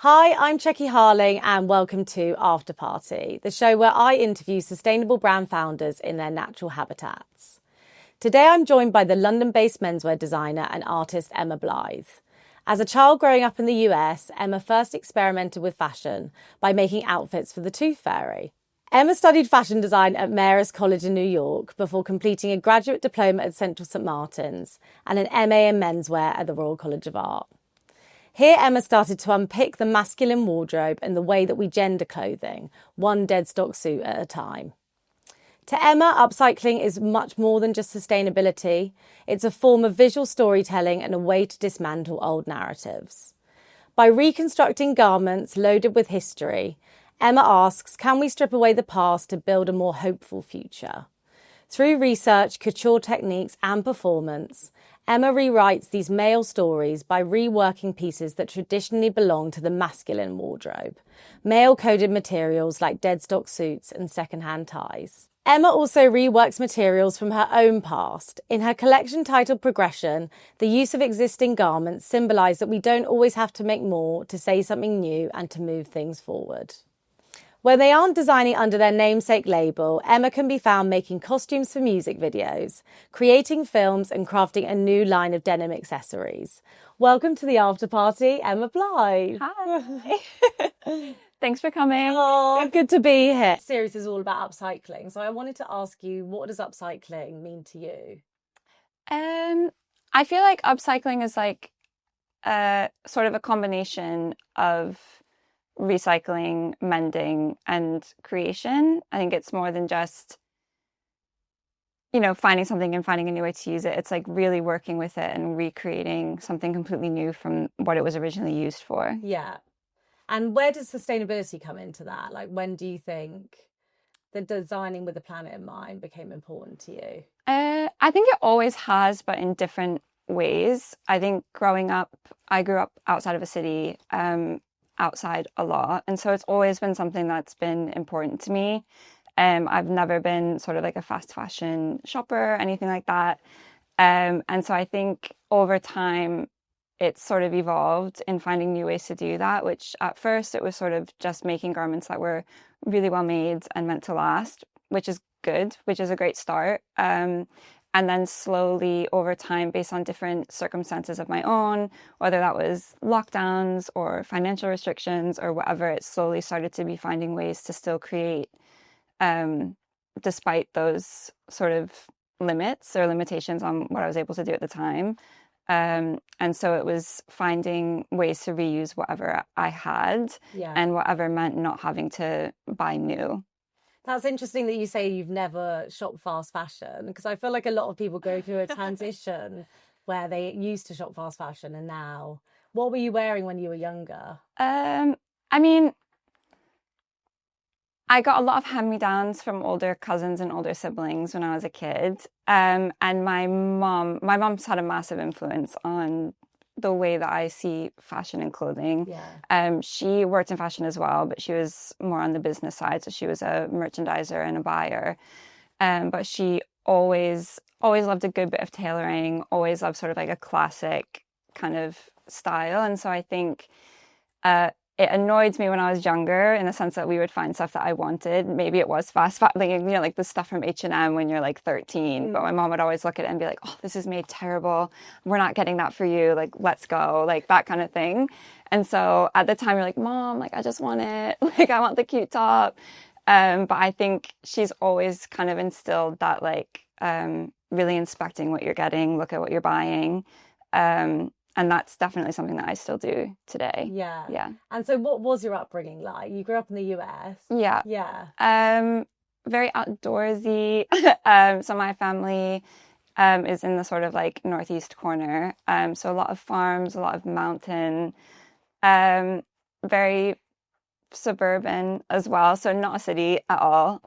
Hi, I'm Checky Harling and welcome to After Party, the show where I interview sustainable brand founders in their natural habitats. Today I'm joined by the London-based menswear designer and artist Emma Blythe. As a child growing up in the US, Emma first experimented with fashion by making outfits for the Tooth Fairy. Emma studied fashion design at Marist College in New York before completing a graduate diploma at Central St Martin's and an MA in menswear at the Royal College of Art. Here, Emma started to unpick the masculine wardrobe and the way that we gender clothing, one dead stock suit at a time. To Emma, upcycling is much more than just sustainability. It's a form of visual storytelling and a way to dismantle old narratives. By reconstructing garments loaded with history, Emma asks, can we strip away the past to build a more hopeful future? Through research, couture techniques and performance, Emma rewrites these male stories by reworking pieces that traditionally belong to the masculine wardrobe, male-coded materials like dead stock suits and second-hand ties. Emma also reworks materials from her own past. In her collection titled Progression, the use of existing garments symbolise that we don't always have to make more to say something new and to move things forward. When they aren't designing under their namesake label, Emma can be found making costumes for music videos, creating films and crafting a new line of denim accessories. Welcome to the After Party, Emma Blythe. Hi. Thanks for coming. Oh, good to be here. This series is all about upcycling. So I wanted to ask you, what does upcycling mean to you? I feel like upcycling is like sort of a combination of recycling, mending, and creation. I think it's more than just, finding something and finding a new way to use it. It's like really working with it and recreating something completely new from what it was originally used for. Yeah. And where does sustainability come into that? Like, when do you think the designing with the planet in mind became important to you? I think it always has, but in different ways. I think growing up, I grew up outside of a city, outside a lot. And so it's always been something that's been important to me. I've never been sort of like a fast fashion shopper, anything like that. And so I think over time, it's sort of evolved in finding new ways to do that, which at first it was sort of just making garments that were really well made and meant to last, which is good, which is a great start. And then slowly over time, based on different circumstances of my own, whether that was lockdowns or financial restrictions or whatever, it slowly started to be finding ways to still create despite those sort of limits or limitations on what I was able to do at the time. And so it was finding ways to reuse whatever I had and whatever meant not having to buy new. That's interesting that you say you've never shopped fast fashion, because I feel like a lot of people go through a transition where they used to shop fast fashion and now. What were you wearing when you were younger? I got a lot of hand-me-downs from older cousins and older siblings when I was a kid. And my mom's had a massive influence on the way that I see fashion and clothing. Yeah. She worked in fashion as well, but she was more on the business side. So she was a merchandiser and a buyer. But she always loved a good bit of tailoring, always loved sort of like a classic kind of style. And so I think it annoyed me when I was younger in the sense that we would find stuff that I wanted. Maybe it was fast fashion, like the stuff from H&M when you're like 13. But my mom would always look at it and be like, oh, this is made terrible. We're not getting that for you. Like, let's go. Like that kind of thing. And so at the time you're like, Mom, like, I just want it. Like, I want the cute top. But I think she's always kind of instilled that like really inspecting what you're getting, look at what you're buying. And that's definitely something that I still do today. Yeah. Yeah. And so what was your upbringing like? You grew up in the US. Yeah. Yeah. Very outdoorsy. So my family is in the sort of like northeast corner. So a lot of farms, a lot of mountain, very suburban as well. So not a city at all.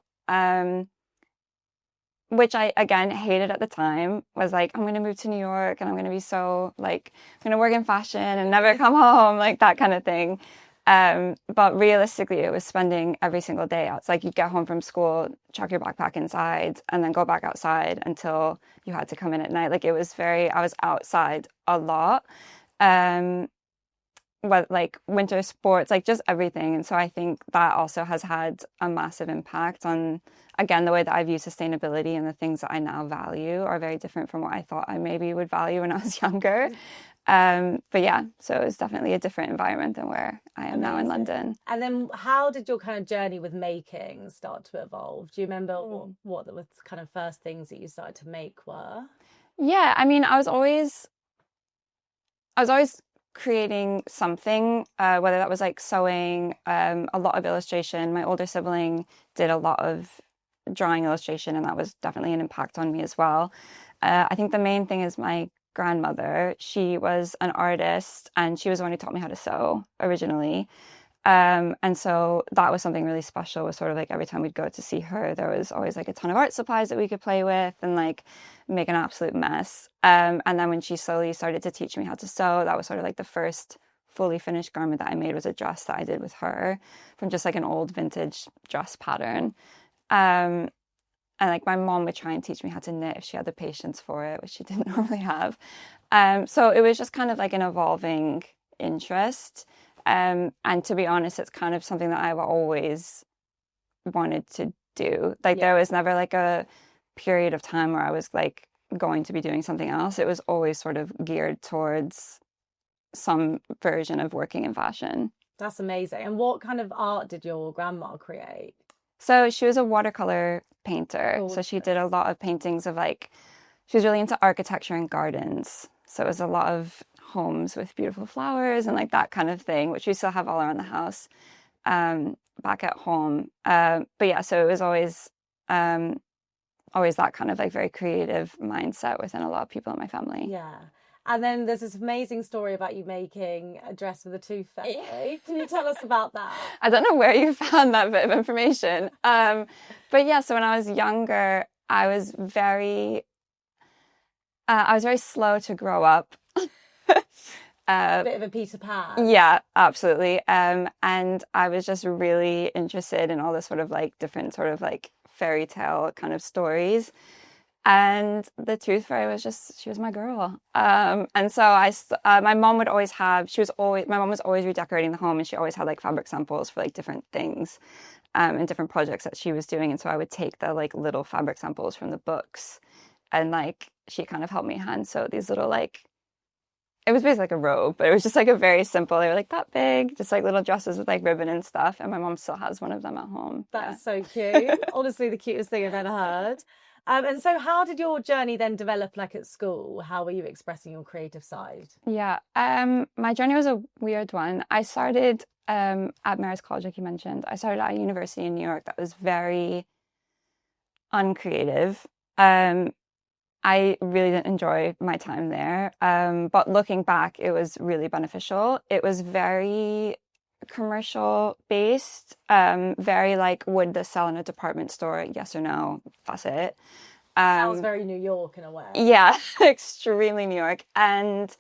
Which I, again, hated at the time, was like, I'm going to move to New York and I'm going to be so, like, I'm going to work in fashion and never come home, like that kind of thing. But realistically, it was spending every single day out. It's like you'd get home from school, chuck your backpack inside, and then go back outside until you had to come in at night. Like I was outside a lot. what like winter sports, like just everything. And so I think that also has had a massive impact on, again, the way that I view sustainability, and the things that I now value are very different from what I thought I maybe would value when I was younger. But yeah, so it's definitely a different environment than where I am now in London. And then how did your kind of journey with making start to evolve? Do you remember what the kind of first things that you started to make were? Yeah, I mean, I was always creating something, whether that was like sewing, a lot of illustration. My older sibling did a lot of drawing illustration, and that was definitely an impact on me as well. I think the main thing is my grandmother. She was an artist, and she was the one who taught me how to sew originally. And so that was something really special, was sort of like every time we'd go to see her, there was always like a ton of art supplies that we could play with and like make an absolute mess. And then when she slowly started to teach me how to sew, that was sort of like the first fully finished garment that I made, was a dress that I did with her from just like an old vintage dress pattern. And like my mom would try and teach me how to knit if she had the patience for it, which she didn't normally have. So it was just kind of like an evolving interest. And to be honest, it's kind of something that I've always wanted to do. Like there was never like a period of time where I was like going to be doing something else. It was always sort of geared towards some version of working in fashion. That's amazing. And what kind of art did your grandma create? So she was a watercolor painter. So she did a lot of paintings of like, she was really into architecture and gardens. So it was a lot of homes with beautiful flowers and like that kind of thing, which we still have all around the house, back at home. But yeah, so it was always that kind of like very creative mindset within a lot of people in my family. Yeah. And then there's this amazing story about you making a dress with a tooth fairy. Can you tell us about that? I don't know where you found that bit of information. But yeah, so when I was younger, I was very slow to grow up. A bit of a Peter Pan. Yeah, absolutely. And I was just really interested in all this sort of like different sort of like fairy tale kind of stories. And the tooth fairy was she was my girl. And so my mom would always have, my mom was always redecorating the home, and she always had like fabric samples for like different things, and different projects that she was doing. And so I would take the like little fabric samples from the books, and like she kind of helped me hand sew these little like, it was basically like a robe, but it was just like a very simple, they were like that big, just like little dresses with like ribbon and stuff. And my mom still has one of them at home. That's so cute. Honestly, the cutest thing I've ever heard. And so how did your journey then develop like at school? How were you expressing your creative side? Yeah, my journey was a weird one. I started at Mary's College, like you mentioned. I started at a university in New York that was very uncreative. I really didn't enjoy my time there. But looking back, it was really beneficial. It was very commercial based, very like, would this sell in a department store? Yes or no? That's it. Sounds very New York in a way. Yeah, extremely New York, and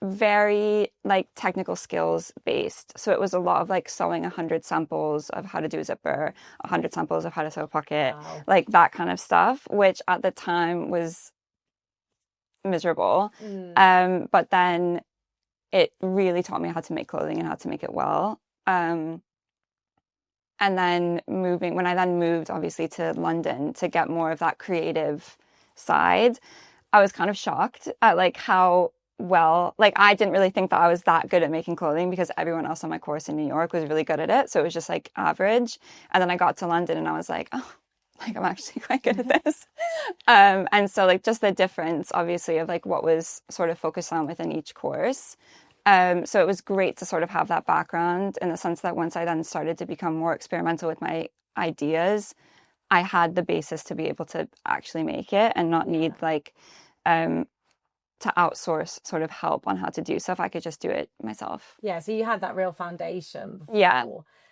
very like technical skills based. So it was a lot of like sewing 100 samples of how to do a zipper, 100 samples of how to sew a pocket, like that kind of stuff, which at the time was miserable. But then it really taught me how to make clothing and how to make it well. And then when I then moved obviously to London to get more of that creative side, I was kind of shocked at like how well, like I didn't really think that I was that good at making clothing, because everyone else on my course in New York was really good at it. So it was just like average. And then I got to London and I was like, oh, like I'm actually quite good at this. And so like just the difference obviously of like what was sort of focused on within each course. So it was great to sort of have that background, in the sense that once I then started to become more experimental with my ideas, I had the basis to be able to actually make it and not need like to outsource sort of help on how to do stuff. I could just do it myself. Yeah, so you had that real foundation before. Yeah.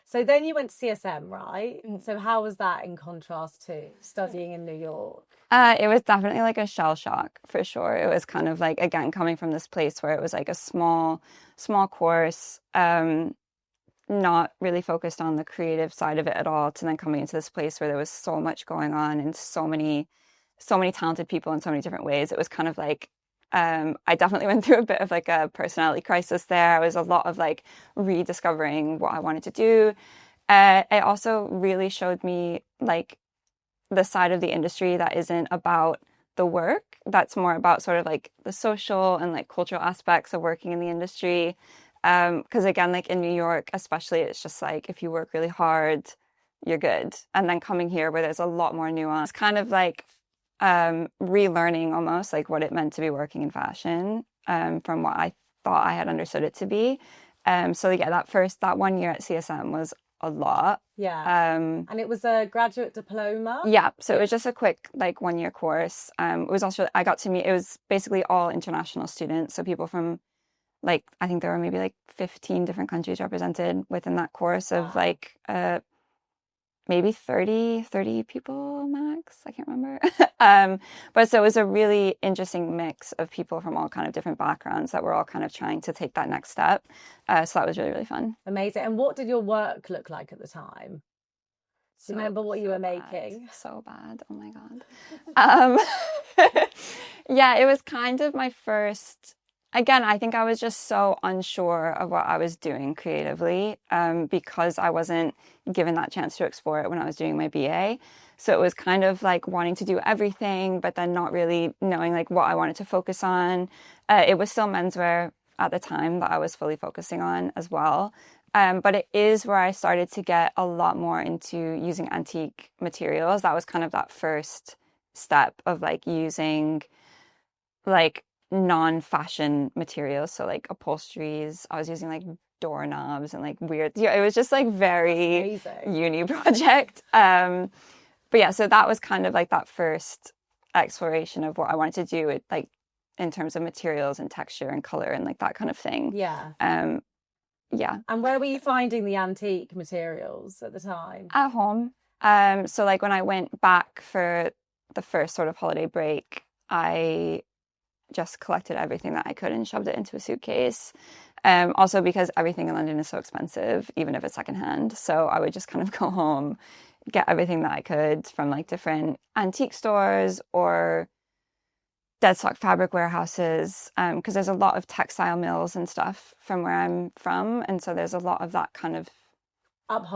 So then you went to CSM, right? So how was that in contrast to studying in New York? It was definitely like a shell shock for sure. It was kind of like, again, coming from this place where it was like a small course, not really focused on the creative side of it at all, to then coming into this place where there was so much going on and so many talented people in so many different ways. It was kind of like I definitely went through a bit of like a personality crisis there. It was a lot of like rediscovering what I wanted to do. It also really showed me like the side of the industry that isn't about the work. That's more about sort of like the social and like cultural aspects of working in the industry. Because again, like in New York, especially, it's just like if you work really hard, you're good. And then coming here where there's a lot more nuance, kind of like relearning almost like what it meant to be working in fashion from what I thought I had understood it to be. So yeah, that 1 year at CSM was a lot. Yeah. And it was a graduate diploma? Yeah. So it was just a quick like 1 year course. It was also, I got to meet, it was basically all international students. So people from like, I think there were maybe like 15 different countries represented within that course of like maybe 30 people max. I can't remember. But so it was a really interesting mix of people from all kind of different backgrounds that were all kind of trying to take that next step. So that was really, really fun. Amazing. And what did your work look like at the time? Do you remember what you were making? So bad. Oh my God. Yeah, it was kind of my first. Again, I think I was just so unsure of what I was doing creatively because I wasn't given that chance to explore it when I was doing my BA. So it was kind of like wanting to do everything, but then not really knowing like what I wanted to focus on. It was still menswear at the time that I was fully focusing on as well. But it is where I started to get a lot more into using antique materials. That was kind of that first step of like using like non-fashion materials, so like upholsteries. I was using like doorknobs and like weird, yeah, it was just like very uni project. But yeah, so that was kind of like that first exploration of what I wanted to do with like in terms of materials and texture and color and like that kind of thing. Yeah. Yeah. And where were you finding the antique materials at the time? At home. So like when I went back for the first sort of holiday break, I just collected everything that I could and shoved it into a suitcase. Also because everything in London is so expensive, even if it's secondhand. So I would just kind of go home, get everything that I could from like different antique stores or dead stock fabric warehouses, because there's a lot of textile mills and stuff from where I'm from. And so there's a lot of that kind of,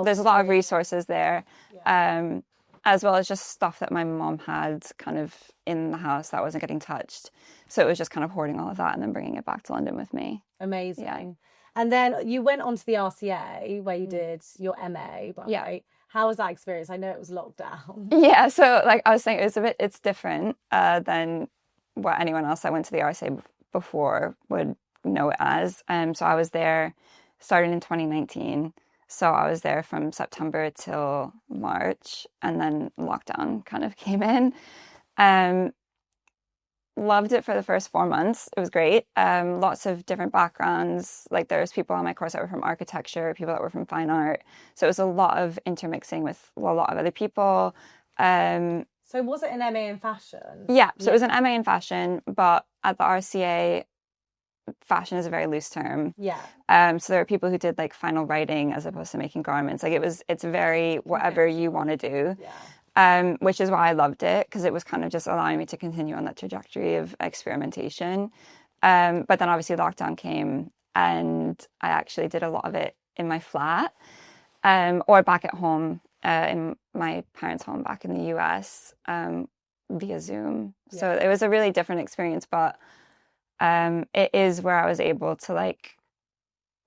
there's a lot of resources there. Yeah. As well as just stuff that my mom had kind of in the house that wasn't getting touched. So it was just kind of hoarding all of that and then bringing it back to London with me. Amazing. Yeah. And then you went on to the RCA where you did your MA, right? Yeah. How was that experience? I know it was locked down. Yeah, so like I was saying, it's different than what anyone else that went to the RCA before would know it as. So I was there starting in 2019. So I was there from September till March, and then lockdown kind of came in. Loved it for the first 4 months. It was great. Lots of different backgrounds. Like there was people on my course that were from architecture, people that were from fine art. So it was a lot of intermixing with a lot of other people. So was it an MA in fashion? Yeah, so it was an MA in fashion, but at the RCA, fashion is a very loose term. Yeah. So there are people who did like final writing as opposed to making garments. Like it's very whatever you want to do. Yeah. Which is why I loved it, because it was kind of just allowing me to continue on that trajectory of experimentation. But then obviously lockdown came and I actually did a lot of it in my flat or back at home in my parents' home back in the US via Zoom. Yeah. So it was a really different experience, but it is where I was able to like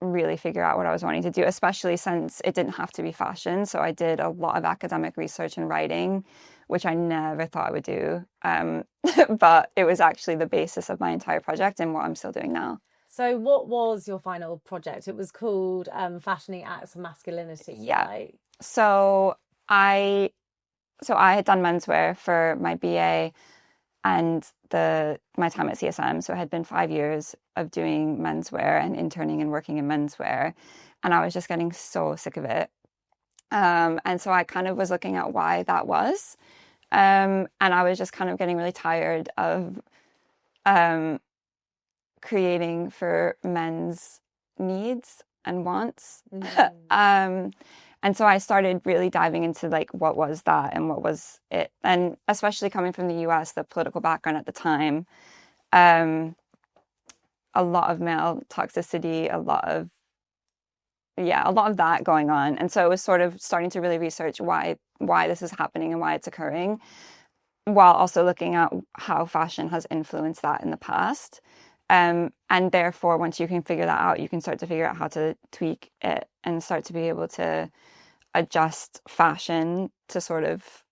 really figure out what I was wanting to do, especially since it didn't have to be fashion. So I did a lot of academic research and writing, which I never thought I would do. But it was actually the basis of my entire project and what I'm still doing now. So what was your final project? It was called Fashioning Acts of Masculinity. Yeah. Right? So I had done menswear for my BA and my time at CSM. So it had been 5 years of doing menswear and interning and working in menswear. And I was just getting so sick of it. And so I kind of was looking at why that was. And I was just kind of getting really tired of creating for men's needs and wants. Mm. And so I started really diving into like what was that and what was it, and especially coming from the US, the political background at the time, a lot of male toxicity, a lot of that going on. And so it was sort of starting to really research why this is happening and why it's occurring, while also looking at how fashion has influenced that in the past. And therefore, once you can figure that out, you can start to figure out how to tweak it and start to be able to adjust fashion to sort of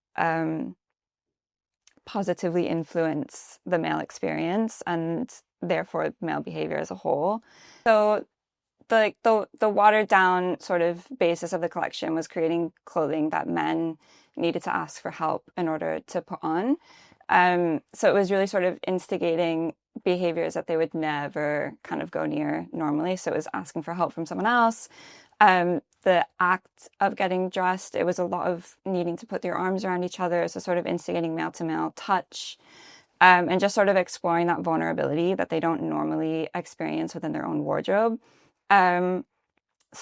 positively influence the male experience and therefore male behavior as a whole. So the watered down sort of basis of the collection was creating clothing that men needed to ask for help in order to put on. So it was really sort of instigating behaviors that they would never kind of go near normally. So it was asking for help from someone else. The act of getting dressed, it was a lot of needing to put your arms around each other, so sort of instigating male to male touch, and just sort of exploring that vulnerability that they don't normally experience within their own wardrobe. So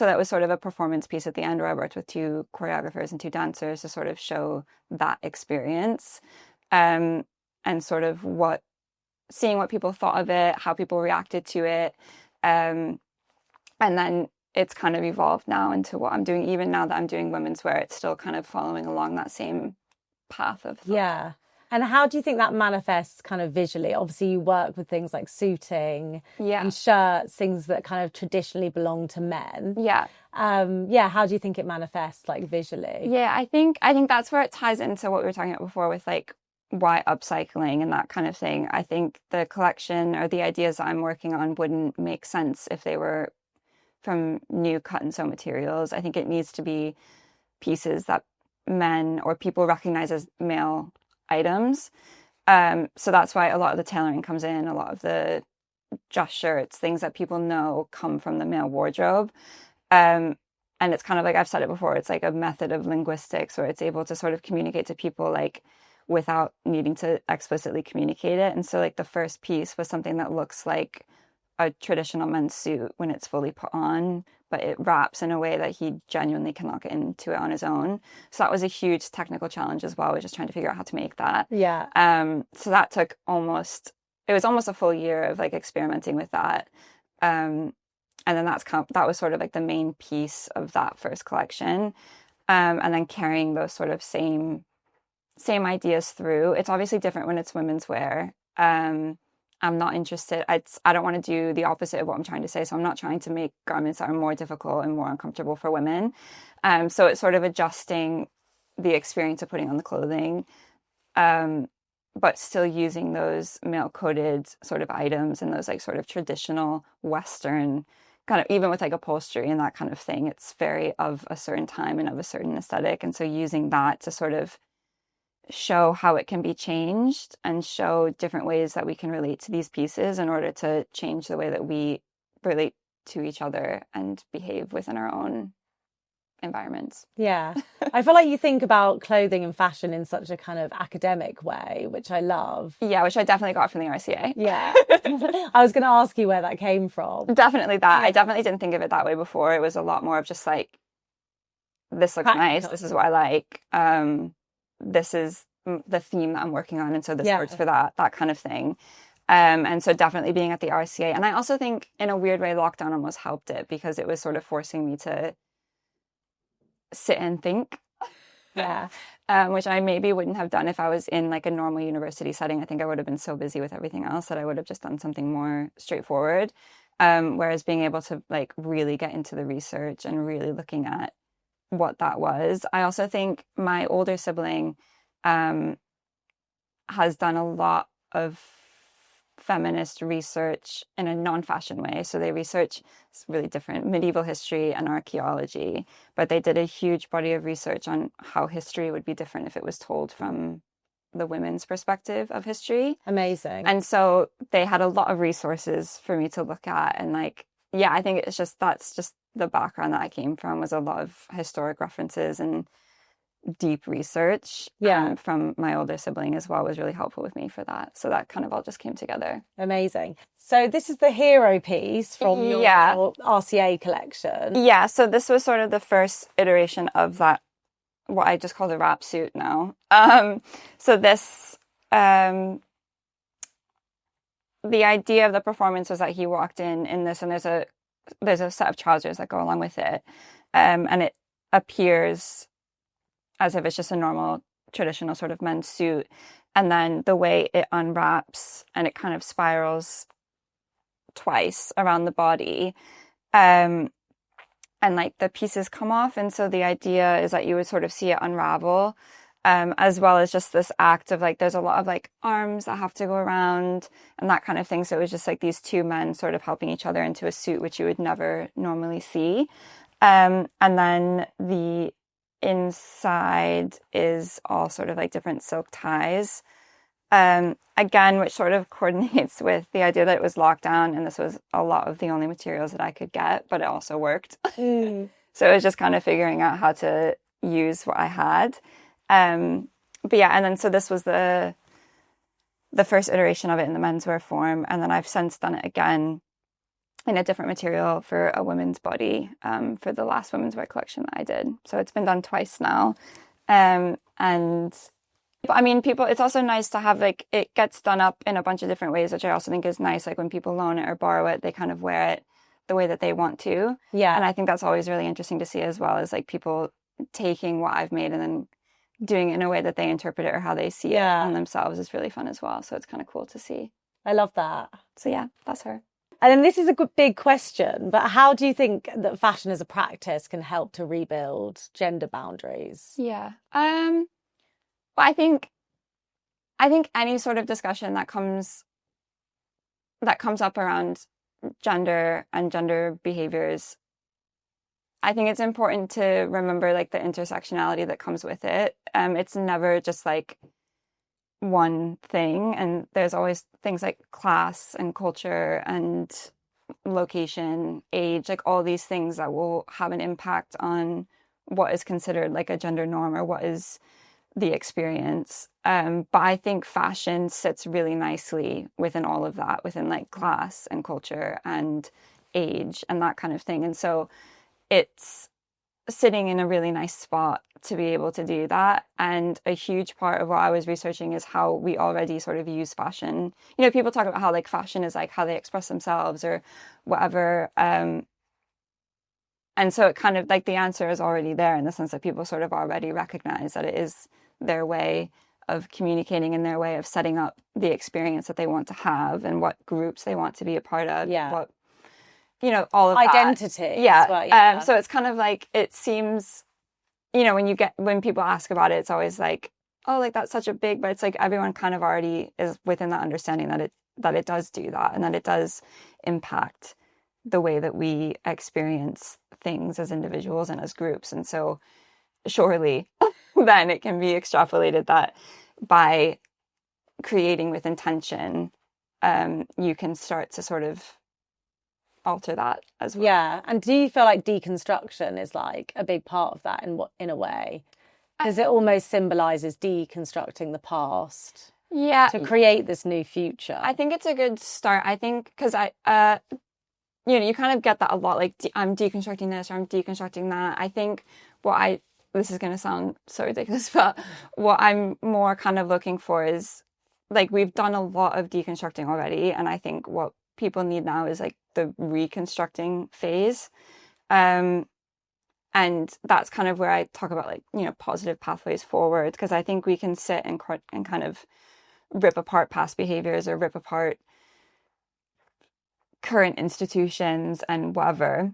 that was sort of a performance piece at the end where I worked with 2 choreographers and 2 dancers to sort of show that experience, and sort of seeing what people thought of it, how people reacted to it. And then it's kind of evolved now into what I'm doing. Even now that I'm doing women's wear, it's still kind of following along that same path of thought. Yeah. And how do you think that manifests kind of visually? Obviously, you work with things like suiting and shirts, things that kind of traditionally belong to men. Yeah. How do you think it manifests like visually? Yeah, I think that's where it ties into what we were talking about before with like why upcycling and that kind of thing. I think the collection or the ideas I'm working on wouldn't make sense if they were from new cut and sew materials. I think it needs to be pieces that men or people recognize as male items. So that's why a lot of the tailoring comes in, a lot of the dress shirts, things that people know come from the male wardrobe. And it's kind of like I've said it before, it's like a method of linguistics where it's able to sort of communicate to people like without needing to explicitly communicate it. And so like the first piece was something that looks like a traditional men's suit when it's fully put on, but it wraps in a way that he genuinely cannot get into it on his own. So that was a huge technical challenge as well. We're just trying to figure out how to make that. Yeah. So that took almost a full year of like experimenting with that. And then that was sort of like the main piece of that first collection. And then carrying those sort of same ideas through. It's obviously different when it's women's wear. I'm not interested. I don't want to do the opposite of what I'm trying to say. So I'm not trying to make garments that are more difficult and more uncomfortable for women. So it's sort of adjusting the experience of putting on the clothing, but still using those male-coded sort of items and those like sort of traditional Western kind of, even with like upholstery and that kind of thing. It's very of a certain time and of a certain aesthetic. And so using that to sort of show how it can be changed and show different ways that we can relate to these pieces in order to change the way that we relate to each other and behave within our own environments. Yeah. I feel like you think about clothing and fashion in such a kind of academic way, which I love. Yeah, which I definitely got from the RCA. Yeah. I was going to ask you where that came from. Definitely that. Yeah. I definitely didn't think of it that way before. It was a lot more of just like, this looks nice. This is what I like. This is the theme that I'm working on. And so this works for that kind of thing. And so definitely being at the RCA. And I also think in a weird way, lockdown almost helped it because it was sort of forcing me to sit and think. Yeah. Which I maybe wouldn't have done if I was in like a normal university setting. I think I would have been so busy with everything else that I would have just done something more straightforward. Whereas being able to like really get into the research and really looking at what that was. I also think my older sibling has done a lot of feminist research in a non-fashion way. So they research, it's really different, medieval history and archaeology, but they did a huge body of research on how history would be different if it was told from the women's perspective of history. Amazing. And so they had a lot of resources for me to look at. And like, yeah, I think that's just the background that I came from, was a lot of historic references and deep research from my older sibling as well was really helpful with me for that. So that kind of all just came together. Amazing. So this is the hero piece from your RCA collection. Yeah, so this was sort of the first iteration of that, what I just call the wrap suit now. So this the idea of the performance was that he walked in this, and there's a set of trousers that go along with it, and it appears as if it's just a normal traditional sort of men's suit, and then the way it unwraps and it kind of spirals twice around the body, and like the pieces come off, and so the idea is that you would sort of see it unravel, as well as just this act of like there's a lot of like arms that have to go around and that kind of thing. So it was just like these two men sort of helping each other into a suit, which you would never normally see. And then the inside is all sort of like different silk ties. Again, which sort of coordinates with the idea that it was locked down, and this was a lot of the only materials that I could get, but it also worked. So it was just kind of figuring out how to use what I had. But yeah, and then so this was the first iteration of it in the menswear form, and then I've since done it again in a different material for a women's body, for the last women's wear collection that I did. So it's been done twice now. And I mean, people, it's also nice to have, like, it gets done up in a bunch of different ways, which I also think is nice. Like when people loan it or borrow it, they kind of wear it the way that they want to. Yeah. And I think that's always really interesting to see, as well as like people taking what I've made and then doing it in a way that they interpret it or how they see it on themselves is really fun as well. So it's kind of cool to see. I love that. So yeah, that's her. And then this is a big question, but how do you think that fashion as a practice can help to rebuild gender boundaries? Yeah. Well, I think any sort of discussion that comes up around gender and gender behaviors, I think it's important to remember like the intersectionality that comes with it. It's never just like one thing, and there's always things like class and culture and location, age, like all these things that will have an impact on what is considered like a gender norm or what is the experience. But I think fashion sits really nicely within all of that, within like class and culture and age and that kind of thing. And so it's sitting in a really nice spot to be able to do that. And a huge part of what I was researching is how we already sort of use fashion. You know, people talk about how like fashion is like how they express themselves or whatever. And so it kind of like the answer is already there in the sense that people sort of already recognize that it is their way of communicating and their way of setting up the experience that they want to have and what groups they want to be a part of. Yeah. What, you know, all of identity. That. Yeah. Well, yeah. So it's kind of like, it seems, you know, when people ask about it, it's always like, oh, like that's such a big, but it's like everyone kind of already is within that understanding that it does do that and that it does impact the way that we experience things as individuals and as groups. And so surely then it can be extrapolated that by creating with intention, you can start to sort of alter that as well. Yeah. And do you feel like deconstruction is like a big part of that in a way? Because it almost symbolizes deconstructing the past. Yeah. To create this new future. I think it's a good start. I think because you know, you kind of get that a lot, like I'm deconstructing this or I'm deconstructing that. I think this is going to sound so ridiculous, but what I'm more kind of looking for is like we've done a lot of deconstructing already. And I think what people need now is like the reconstructing phase. And that's kind of where I talk about like, you know, positive pathways forward, because I think we can sit and kind of rip apart past behaviors or rip apart current institutions and whatever,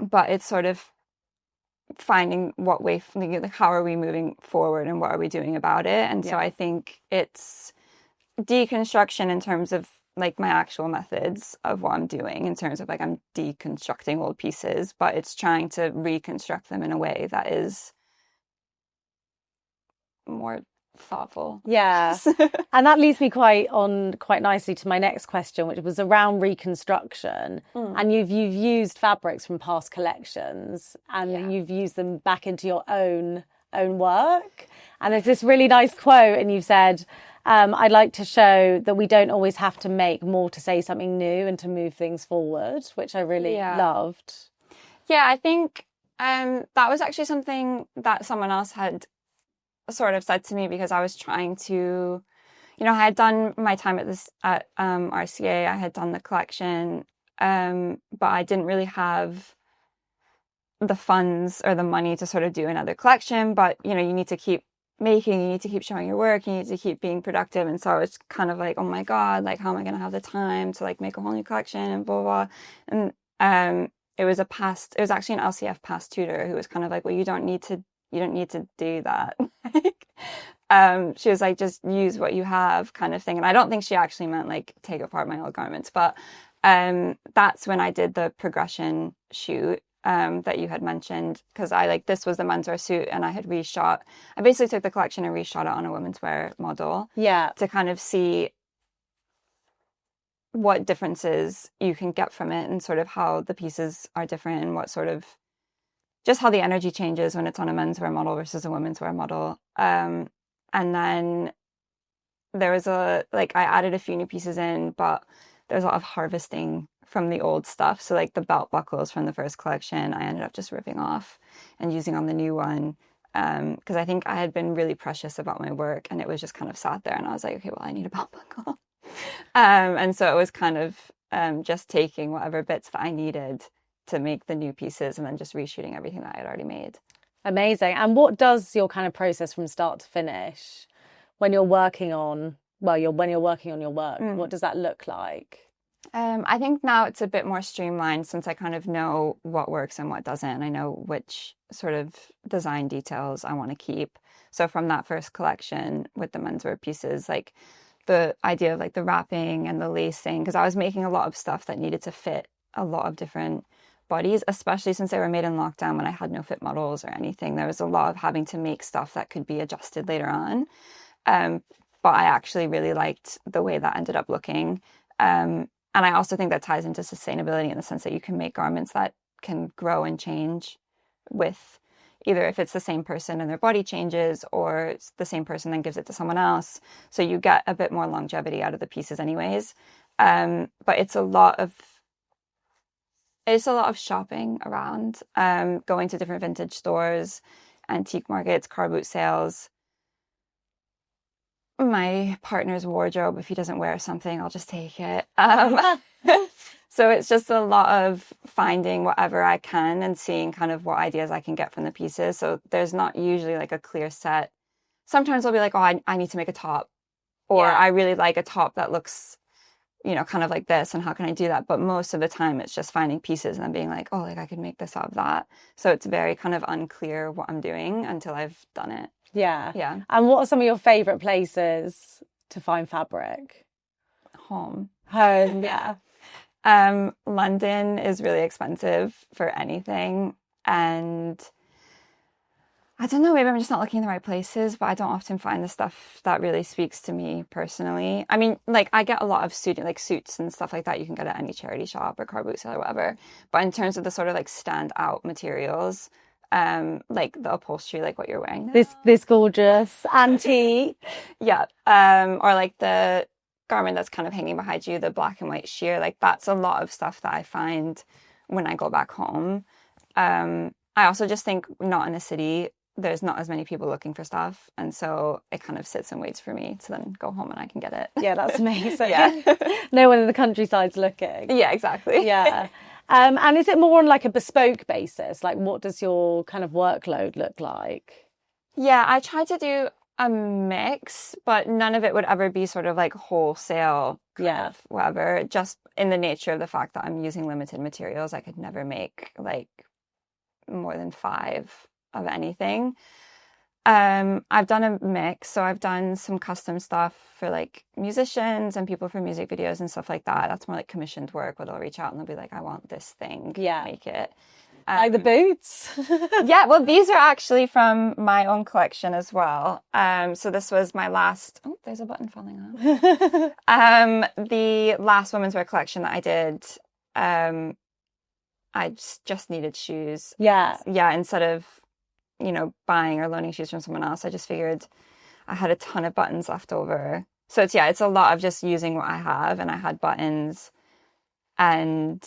but it's sort of finding what way, like how are we moving forward and what are we doing about it. And so I think it's deconstruction in terms of like my actual methods of what I'm doing, in terms of like I'm deconstructing old pieces, but it's trying to reconstruct them in a way that is more thoughtful. Yeah. And that leads me quite nicely to my next question, which was around reconstruction. And you've used fabrics from past collections and you've used them back into your own work. And there's this really nice quote, and you've said, I'd like to show that we don't always have to make more to say something new and to move things forward, which I really loved. Yeah, I think that was actually something that someone else had sort of said to me, because I was trying to, I had done my time at RCA. I had done the collection, but I didn't really have the funds or the money to sort of do another collection. But you need to keep making, you need to keep showing your work, you need to keep being productive. And so it's kind of like, oh my God, like how am I going to have the time to like make a whole new collection and blah blah. And it was actually an LCF past tutor who was kind of like, well, you don't need to do that. She was like, just use what you have, kind of thing. And I don't think she actually meant like take apart my old garments, but that's when I did the progression shoot that you had mentioned, because this was the menswear suit, and I basically took the collection and reshot it on a women's wear model, to kind of see what differences you can get from it, and sort of how the pieces are different, and what sort of just how the energy changes when it's on a menswear model versus a women's wear model. And then there was I added a few new pieces in, but there was a lot of harvesting from the old stuff. So like the belt buckles from the first collection, I ended up just ripping off and using on the new one. Because I think I had been really precious about my work, and it was just kind of sat there, and I was like, okay, well, I need a belt buckle. And so it was kind of just taking whatever bits that I needed to make the new pieces, and then just reshooting everything that I had already made. Amazing. And what does your kind of process from start to finish when you're working on, when you're working on your work, what does that look like? I think now it's a bit more streamlined, since I kind of know what works and what doesn't, and I know which sort of design details I want to keep. So from that first collection with the menswear pieces, like the idea of like the wrapping and the lacing, because I was making a lot of stuff that needed to fit a lot of different bodies, especially since they were made in lockdown when I had no fit models or anything. There was a lot of having to make stuff that could be adjusted later on. But I actually really liked the way that ended up looking. And I also think that ties into sustainability, in the sense that you can make garments that can grow and change with either if it's the same person and their body changes, or it's the same person then gives it to someone else. So you get a bit more longevity out of the pieces anyways. But it's a lot of shopping around, going to different vintage stores, antique markets, car boot sales. My partner's wardrobe, if he doesn't wear something, I'll just take it. So it's just a lot of finding whatever I can and seeing kind of what ideas I can get from the pieces. So there's not usually like a clear set. Sometimes I'll be like, oh, I need to make a top, or I really like a top that looks, kind of like this, and how can I do that? But most of the time it's just finding pieces and then being like, oh, like I could make this out of that. So it's very kind of unclear what I'm doing until I've done it. Yeah. And what are some of your favourite places to find fabric? Home, yeah. London is really expensive for anything, and I don't know, maybe I'm just not looking in the right places, but I don't often find the stuff that really speaks to me personally. I mean, like I get a lot of suits and stuff like that you can get at any charity shop or car boot sale or whatever. But in terms of the sort of like stand out materials, like the upholstery, like what you're wearing now. This gorgeous antique. Or like the garment that's kind of hanging behind you, the black and white sheer, like that's a lot of stuff that I find when I go back home. I also just think not in a city, there's not as many people looking for stuff, and so it kind of sits and waits for me to then go home and I can get it. Yeah, that's amazing. No one in the countryside's looking. Yeah, exactly. Yeah. And is it more on like a bespoke basis? Like what does your kind of workload look like? Yeah, I try to do a mix, but none of it would ever be sort of like wholesale kind of whatever. Just in the nature of the fact that I'm using limited materials, I could never make like more than 5 of anything. I've done a mix, so I've done some custom stuff for like musicians and people for music videos and stuff like that. That's more like commissioned work where they'll reach out and they'll be like, I want this thing, make it. Like the boots? Yeah, well, these are actually from my own collection as well. So this was my last, oh, there's a button falling off. The last women's wear collection that I did, I just needed shoes. Yeah, instead of, buying or loaning shoes from someone else, I just figured I had a ton of buttons left over. So it's a lot of just using what I have, and I had buttons, and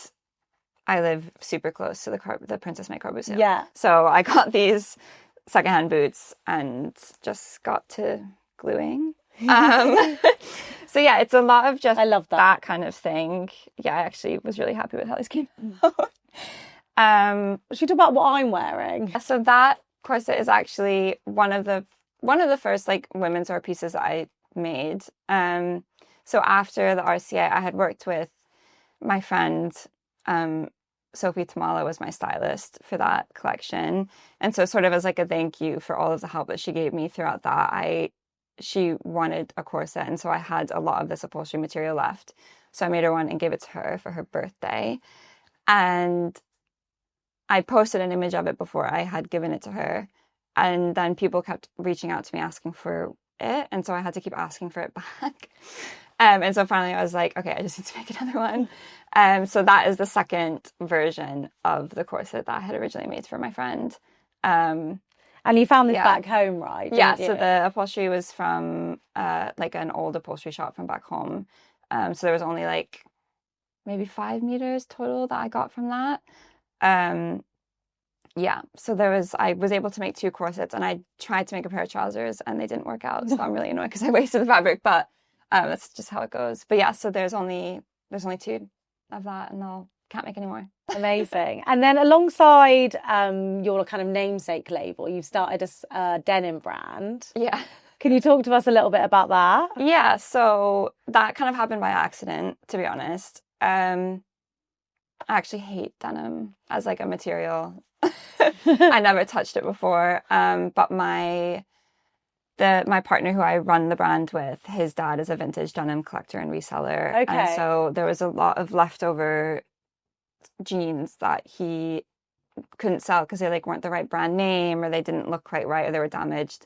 I live super close to the Princess May car boot sale. Yeah. So I got these secondhand boots and just got to gluing. So yeah, it's a lot of just I love that kind of thing. Yeah, I actually was really happy with how this came out. Should we talk about what I'm wearing? So that corset is actually one of the first like women's wear pieces that I made. So after the RCA, I had worked with my friend Sophie Tamala was my stylist for that collection. And so sort of as like a thank you for all of the help that she gave me throughout that, she wanted a corset. And so I had a lot of this upholstery material left. So I made her one and gave it to her for her birthday. And I posted an image of it before I had given it to her. And then people kept reaching out to me asking for it. And so I had to keep asking for it back. And so finally I was like, okay, I just need to make another one. So that is the second version of the corset that I had originally made for my friend. And you found this back home, right? Yeah, so the upholstery was from like an old upholstery shop from back home. So there was only like maybe 5 meters total that I got from that. Yeah, so I was able to make 2 corsets, and I tried to make a pair of trousers and they didn't work out. So I'm really annoyed because I wasted the fabric, but that's just how it goes. But yeah, so there's only 2 of that, and I can't make any more. Amazing. And then alongside your kind of namesake label, you've started a denim brand. Yeah. Can you talk to us a little bit about that? Yeah, so that kind of happened by accident, to be honest. I actually hate denim as like a material. I never touched it before. But my partner who I run the brand with, his dad is a vintage denim collector and reseller. Okay. And so there was a lot of leftover jeans that he couldn't sell because they like weren't the right brand name, or they didn't look quite right, or they were damaged.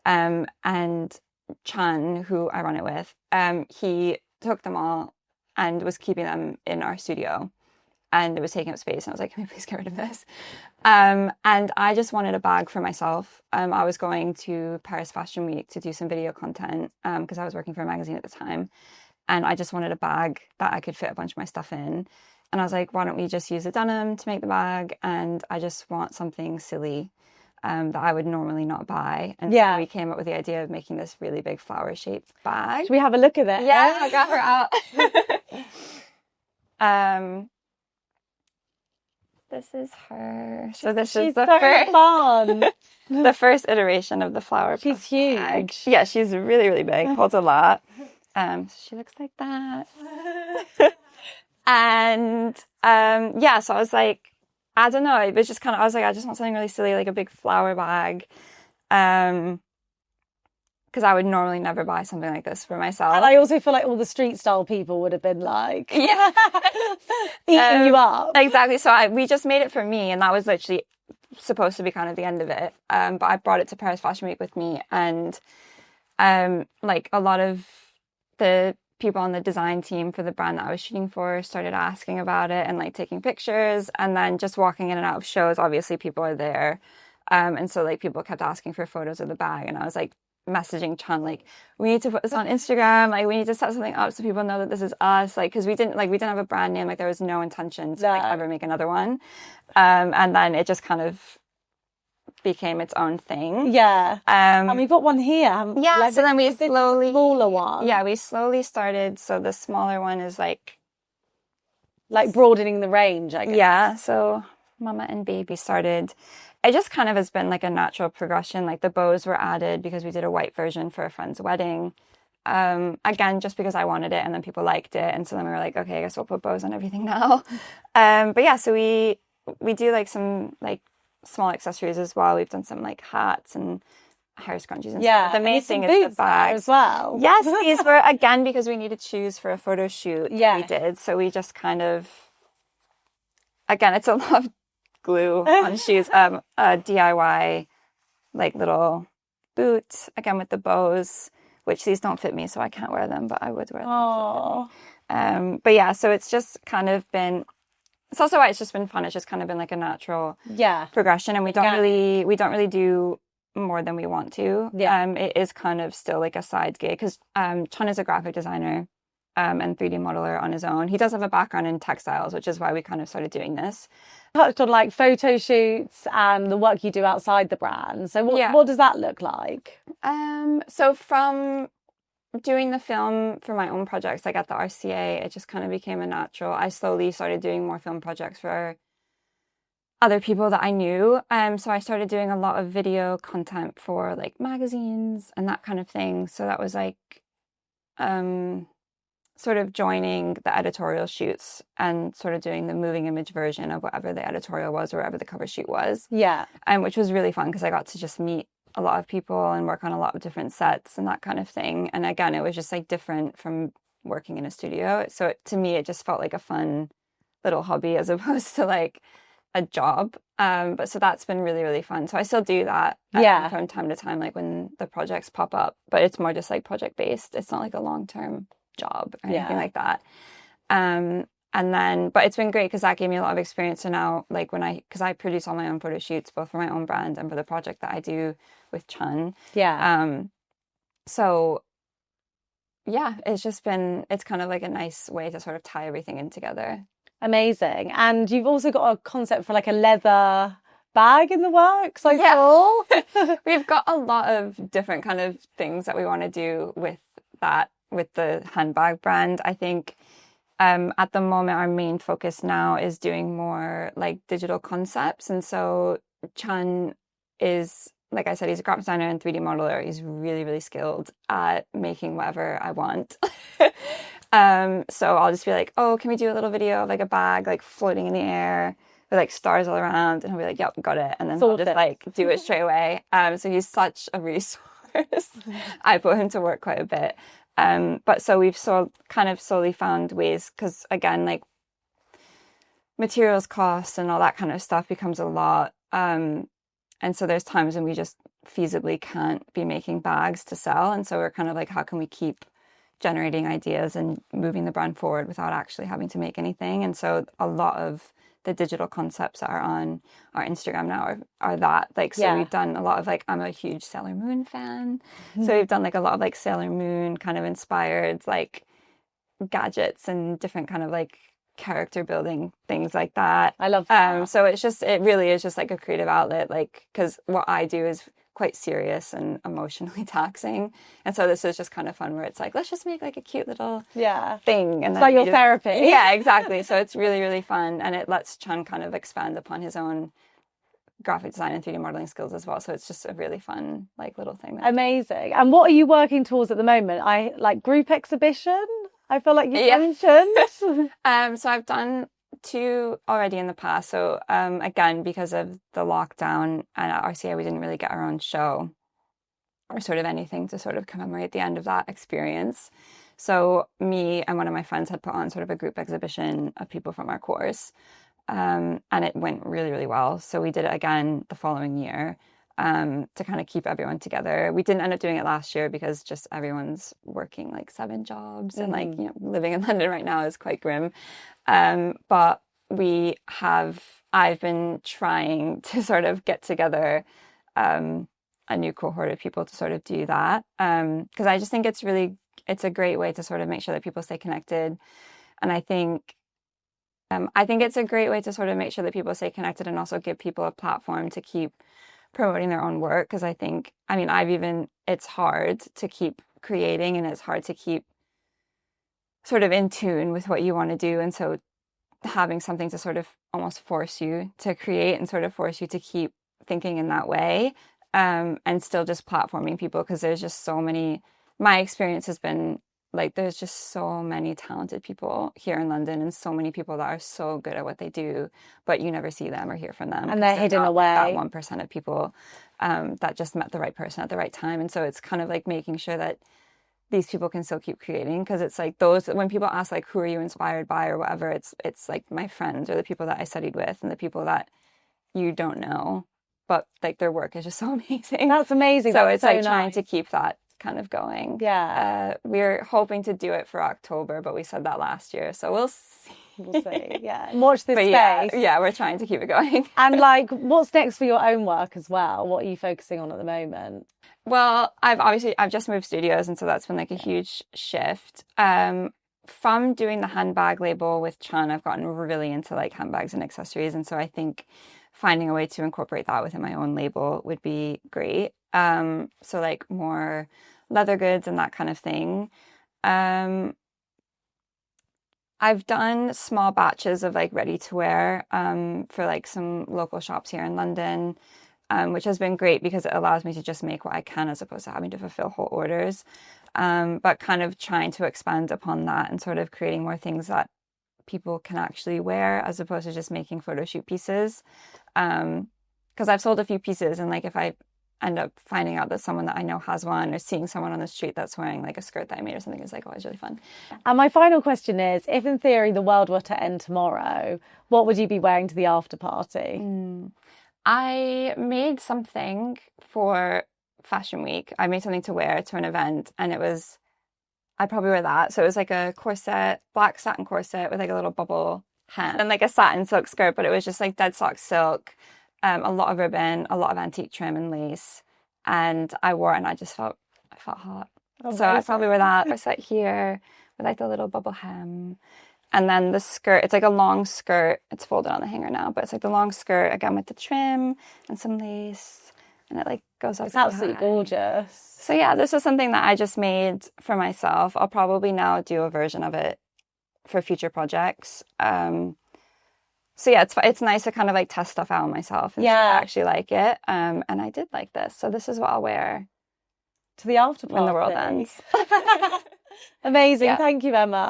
And Chan, who I run it with, he took them all and was keeping them in our studio. And it was taking up space. And I was like, can we please get rid of this? And I just wanted a bag for myself. I was going to Paris Fashion Week to do some video content because I was working for a magazine at the time. And I just wanted a bag that I could fit a bunch of my stuff in. And I was like, why don't we just use the denim to make the bag? And I just want something silly that I would normally not buy. And so we came up with the idea of making this really big flower-shaped bag. Should we have a look at it? Yeah, I got her out. This is her. So this is the first fun. The first iteration of the flower. She's huge. Bag. Yeah, she's really, really big. Holds a lot. So she looks like that. And so I was like, I don't know. It was just kind of, I was like, I just want something really silly, like a big flower bag. Because I would normally never buy something like this for myself. And I also feel like all the street style people would have been like, yeah, eating you up. Exactly. So we just made it for me, and that was literally supposed to be kind of the end of it. But I brought it to Paris Fashion Week with me, and like a lot of the people on the design team for the brand that I was shooting for started asking about it and like taking pictures, and then just walking in and out of shows. Obviously, people are there, and so like people kept asking for photos of the bag, and I was like, messaging Chan, like, we need to put this on Instagram, like we need to set something up so people know that this is us, like, because we didn't have a brand name, like there was no intention to like ever make another one, and then it just kind of became its own thing. And we've got one here. Like, so then we slowly, smaller one. Yeah, we slowly started. So the smaller one is like broadening the range, I guess. Yeah. So Mama and Baby started. It just kind of has been like a natural progression. Like the bows were added because we did a white version for a friend's wedding. Again, just because I wanted it, and then people liked it, and so then we were like, okay, I guess we'll put bows on everything now. But yeah, so we do like some like small accessories as well. We've done some like hats and hair scrunchies and stuff. The main thing is the bag as well. Yes, these were again because we needed shoes for a photo shoot. Yeah, we did. So we just kind of, again, it's a lot of glue on shoes. A DIY like little boot again with the bows, which these don't fit me, so I can't wear them, but I would wear them. But yeah, so it's just kind of been. It's also why it's just been fun. It's just kind of been like a natural progression, and we don't really do more than we want to. It is kind of still like a side gig because Chun is a graphic designer and 3D modeler on his own. He does have a background in textiles, which is why we kind of started doing this. Touched on like photo shoots and the work you do outside the brand. So what does that look like? So from doing the film for my own projects, like at the RCA, it just kind of became a natural. I slowly started doing more film projects for other people that I knew. So I started doing a lot of video content for like magazines and that kind of thing. So that was like sort of joining the editorial shoots and sort of doing the moving image version of whatever the editorial was or whatever the cover shoot was. Yeah. Which was really fun because I got to just meet a lot of people and work on a lot of different sets and that kind of thing. And again, it was just like different from working in a studio. So to me, it just felt like a fun little hobby as opposed to like a job. But so that's been really, really fun. So I still do that from time to time, like when the projects pop up, but it's more just like project based. It's not like a long-term job or anything like that. And then, but it's been great because that gave me a lot of experience. So now, like because I produce all my own photo shoots, both for my own brand and for the project that I do with Chun. Yeah. So yeah, it's kind of like a nice way to sort of tie everything in together. Amazing. And you've also got a concept for like a leather bag in the works, I saw. We've got a lot of different kind of things that we want to do with the handbag brand. I think at the moment our main focus now is doing more like digital concepts. And so Chun is, like I said, he's a graphic designer and 3D modeler. He's really, really skilled at making whatever I want. So I'll just be like, oh, can we do a little video of like a bag like floating in the air with like stars all around? And he'll be like, yep, got it. And then he'll just like do it straight away. So he's such a resource. I put him to work quite a bit. But so we've kind of slowly found ways, because again, like materials costs and all that kind of stuff becomes a lot. And so there's times when we just feasibly can't be making bags to sell. And so we're kind of like, how can we keep generating ideas and moving the brand forward without actually having to make anything? And so a lot of the digital concepts that are on our Instagram now are that. Like, so we've done a lot of like, I'm a huge Sailor Moon fan. So we've done like a lot of like Sailor Moon kind of inspired like gadgets and different kind of like character building things like that. I love that. So it really is just like a creative outlet, like, because what I do is quite serious and emotionally taxing, and so this is just kind of fun where it's like, let's just make like a cute little thing, and it's like your therapy. Yeah, exactly. So it's really, really fun, and it lets Chun kind of expand upon his own graphic design and 3D modeling skills as well. So it's just a really fun like little thing. Amazing. And what are you working towards at the moment? I like group exhibition, I feel like you mentioned. So I've done 2 already in the past. So again, because of the lockdown and at RCA, we didn't really get our own show or sort of anything to sort of commemorate the end of that experience. So me and one of my friends had put on sort of a group exhibition of people from our course, and it went really, really well. So we did it again the following year. To kind of keep everyone together. We didn't end up doing it last year because just everyone's working like 7 jobs and like, you know, living in London right now is quite grim. But I've been trying to sort of get together a new cohort of people to sort of do that. Because I just think it's a great way to sort of make sure that people stay connected. And I think it's a great way to sort of make sure that people stay connected and also give people a platform to keep promoting their own work, because it's hard to keep creating and it's hard to keep sort of in tune with what you want to do, and so having something to sort of almost force you to create and sort of force you to keep thinking in that way, and still just platforming people, because there's just so many. My experience has been like there's just so many talented people here in London and so many people that are so good at what they do, but you never see them or hear from them. And they're hidden away. That 1% of people that just met the right person at the right time. And so it's kind of like making sure that these people can still keep creating, because it's like when people ask like, who are you inspired by or whatever, it's like my friends or the people that I studied with and the people that you don't know, but like their work is just so amazing. That's amazing. So That's it's so like nice. Trying to keep that kind of going. Yeah. We're hoping to do it for October, but we said that last year, so we'll see. We'll see. Yeah. Watch this space. Yeah, we're trying to keep it going. And like, what's next for your own work as well? What are you focusing on at the moment? Well, I've just moved studios, and so that's been like a huge shift. From doing the handbag label with Chun, I've gotten really into like handbags and accessories, and so I think finding a way to incorporate that within my own label would be great. So like more leather goods and that kind of thing. I've done small batches of like ready to wear for like some local shops here in London, which has been great because it allows me to just make what I can as opposed to having to fulfill whole orders. But kind of trying to expand upon that and sort of creating more things that people can actually wear as opposed to just making photo shoot pieces. Because I've sold a few pieces, and like if I end up finding out that someone that I know has one, or seeing someone on the street that's wearing like a skirt that I made or something, is like always really fun. And my final question is, if in theory the world were to end tomorrow, what would you be wearing to the after party? I made something for Fashion Week. I made something to wear to an event, and I'd probably wear that. So it was like a corset, black satin corset with like a little bubble hem and like a satin silk skirt, but it was just like dead soft silk, a lot of ribbon, a lot of antique trim and lace. And I wore it and I felt hot. Amazing. So I probably wear that. I sat here with like the little bubble hem. And then the skirt, it's like a long skirt. It's folded on the hanger now, but it's like the long skirt again with the trim and some lace. And it like goes up. It's absolutely gorgeous. So yeah, this was something that I just made for myself. I'll probably now do a version of it for future projects. So yeah, it's nice to kind of like test stuff out on myself and see if I actually like it. And I did like this. So this is what I'll wear to the after party when the world ends. Amazing. Yeah. Thank you, Emma.